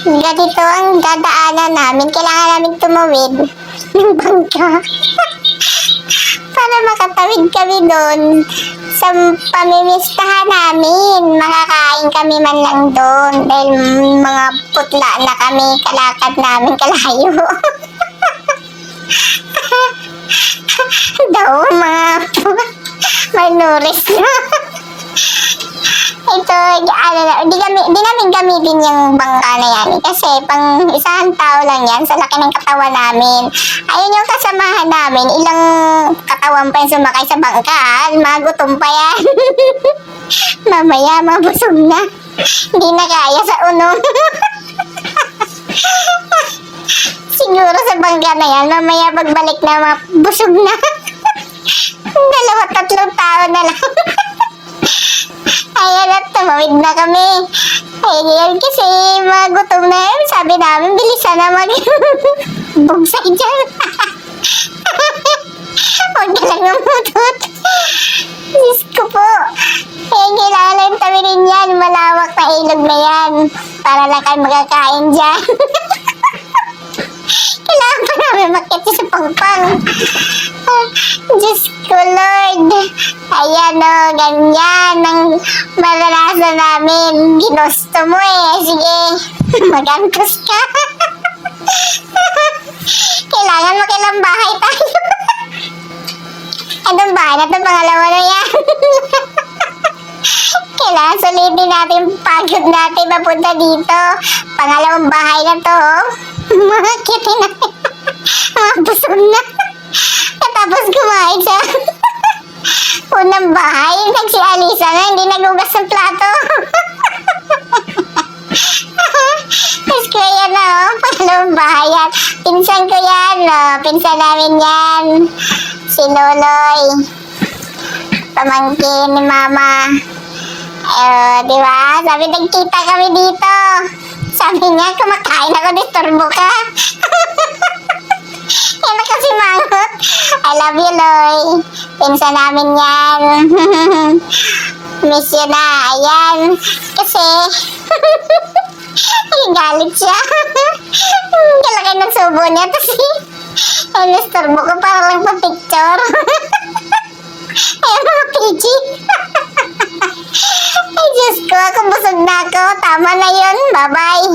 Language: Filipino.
Ganito ang dadaanan namin. Kailangan namin tumawid ng bangka. Para makatawid kami doon sa pamimistahan namin. Makakain kami man lang doon dahil mga putla na kami, kalakad namin kalayo. Daw mga manuris na. Ito, di namin gamitin yung bangka na yan. Kasi pang isang tao lang yan, sa laki ng katawan namin. Ayun yung kasamahan namin, ilang katawan pa yung sumakay sa bangka. Magutom pa yan. Mamaya, mabusog na. Hindi na kaya sa unom. Siguro sa bangka na yan, mamaya pagbalik na, busog na. 2-3 tao na lang. Ayan at tumawid na kami. Ayan kasi magutom na yun. Sabi namin, bilisan na bugsay dyan. Huwag na lang ang mutot. Diyos ko po. Kaya kailangan lang tawidin yan. Malawak na ilog na yan. Para lang kayo magkakain dyan. Kailangan pa namin makita sa pangpang. Diyos ko, Lord. Ayan o, ganyan ang maranasan namin. Ginusto mo eh. Sige, magantos ka. Kailangan makilang bahay tayo. Anong bahay na ito? Pangalawa na yan. Kailangan sulitin natin yung pagod natin papunta dito. Pangalawang bahay na to. Makitin natin. Mabusog na. Tapos kumain sa unang bahay. Nagsialisa na, hindi nagugas ng plato. Tapos ko yan pangalawang bahay yan. Pinsan ko yan, pinsan namin yan. Si Loloy. Pamangkin ni Mama. Diba? Sabi, nagkita kami dito. Sabi niya, kumakain ako, disturbo ka. Yan na kasi mangot. I love you, Loy. Pinsan namin yan. Miss you na. Ayan. Kasi, galit siya. Kalaki ng subo niya. Tapos, disturbo ko para lang pa-picture. Ayan mga PG. Ay, Diyos ko, ako busog na ako. Tama na yun. Bye-bye.